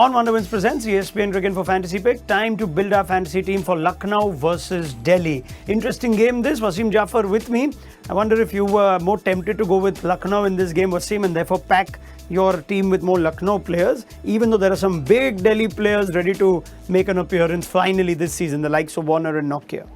On Wonderwins presents ESPNcricinfo Fantasy Pick. Time to build our fantasy team for Lucknow versus Delhi. Interesting game this. Wasim Jaffer with me. I wonder if you were more tempted to go with Lucknow in this game, Wasim, and therefore pack your team with more Lucknow players, even though there are some big Delhi players ready to make an appearance finally this season, the likes of Warner and Nokia.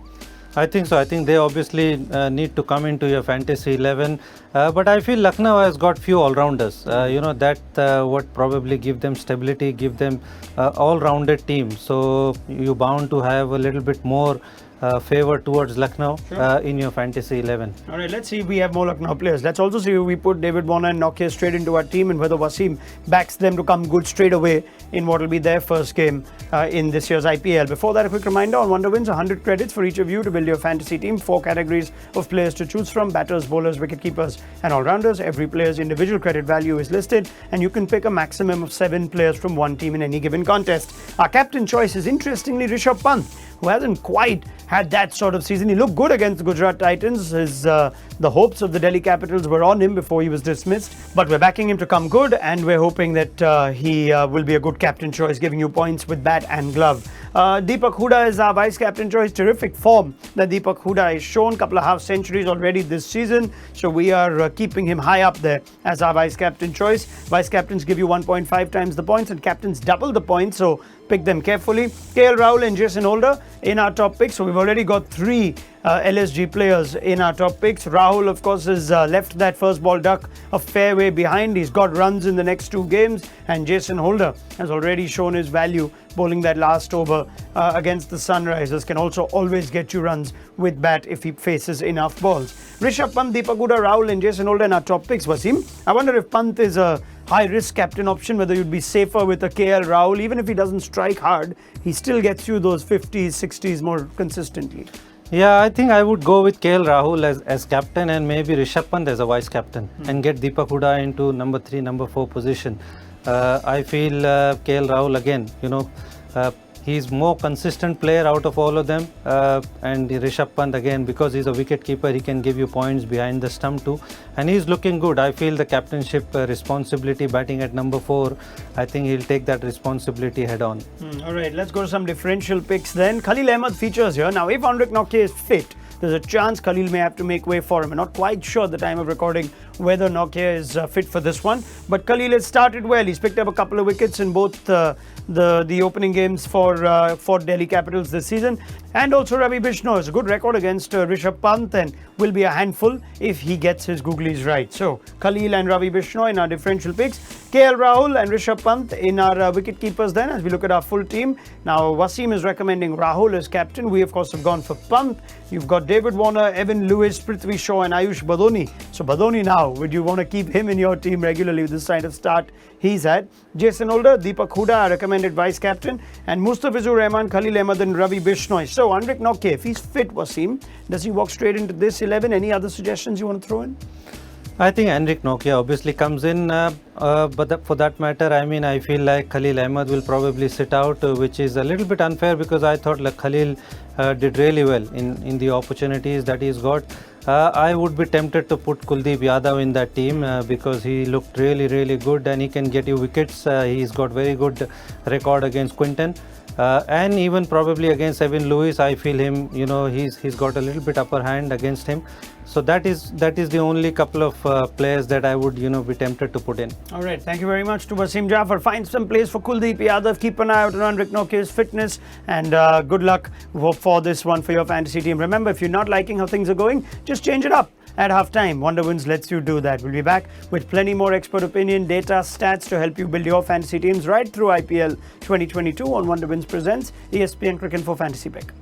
I think so. I think they obviously need to come into your fantasy 11. But I feel Lucknow has got few all-rounders. That would probably give them stability, give them all-rounded team. So you're bound to have a little bit more favor towards Lucknow in your fantasy 11. All right, let's see if we have more Lucknow players. Let's also see if we put David Warner and Nokia straight into our team and whether Wasim backs them to come good straight away in what will be their first game in this year's IPL. Before that, a quick reminder on Wonderwins, 100 credits for each of you to build your fantasy team. 4 categories of players to choose from: batters, bowlers, wicketkeepers and all-rounders. Every player's individual credit value is listed and you can pick a maximum of 7 players from one team in any given contest. Our captain choice is interestingly Rishabh Pant, who hasn't quite had that sort of season. He looked good against the Gujarat Titans. The hopes of the Delhi Capitals were on him before he was dismissed. But we're backing him to come good, and we're hoping that he will be a good captain choice, giving you points with bat and glove. Deepak Hooda is our vice-captain choice. Terrific form that Deepak Hooda has shown. Couple of half centuries already this season. So we are keeping him high up there as our vice-captain choice. Vice-captains give you 1.5 times the points and captains double the points. So pick them carefully. KL Rahul and Jason Holder in our top picks. So we've already got 3 LSG players in our top picks. Rahul, of course, has left that first ball duck a fair way behind. He's got runs in the next 2 games. And Jason Holder has already shown his value bowling that last over against the Sunrisers. Can also always get you runs with bat if he faces enough balls. Rishabh Pant, Deepak Hooda, Rahul and Jason Holder in our top picks. Wasim, I wonder if Pant is a high-risk captain option, whether you'd be safer with a KL Rahul. Even if he doesn't strike hard, he still gets you those 50s, 60s more consistently. Yeah, I think I would go with KL Rahul as captain and maybe Rishabh Pant as a vice captain and get Deepak Hooda into number 3, number 4 position. I feel KL Rahul again, he's more consistent player out of all of them, and Rishabh Pant again, because he's a wicket keeper, he can give you points behind the stump too, and he's looking good. I feel the captainship responsibility, batting at number 4, I think he'll take that responsibility head on. All right, let's go to some differential picks then. Khalil Ahmed features here. Now, if Untitled Chapter is fit, there's a chance Khalil may have to make way for him. I'm not quite sure at the time of recording whether Nokia is fit for this one. But Khalil has started well. He's picked up a couple of wickets in both the opening games for Delhi Capitals this season. And also Ravi Bishnoi has a good record against Rishabh Pant and will be a handful if he gets his googlies right. So Khalil and Ravi Bishnoi in our differential picks. KL Rahul and Rishabh Pant in our wicket keepers then as we look at our full team. Now Wasim is recommending Rahul as captain. We of course have gone for Pant. You've got David Warner, Evan Lewis, Prithvi Shaw and Ayush Badoni. So Badoni now, would you want to keep him in your team regularly with this kind of start he's had? Jason Holder, Deepak Hooda are recommended vice captain, and Mustafizur Rahman, Khalil Ahmed and Ravi Bishnoi. So Untitled Chapter, if he's fit, Wasim, does he walk straight into this 11? Any other suggestions you want to throw in? I think Untitled Chapter obviously comes in, but for that matter, I feel like Khalil Ahmed will probably sit out, which is a little bit unfair because I thought like Khalil did really well in the opportunities that he's got. I would be tempted to put Kuldeep Yadav in that team because he looked really, really good and he can get you wickets. He's got very good record against Quinton. And even probably against Evan Lewis, I feel him, he's got a little bit upper hand against him. So that is the only couple of players that I would, be tempted to put in. All right. Thank you very much to Wasim Jaffer. Find some place for Kuldeep Yadav. Keep an eye out on Untitled Chapter's fitness and good luck for this one for your fantasy team. Remember, if you're not liking how things are going, just change it up. At halftime, Wonderwins lets you do that. We'll be back with plenty more expert opinion, data, stats to help you build your fantasy teams right through IPL 2022 on Wonderwins presents ESPNcricinfo Fantasy Pick.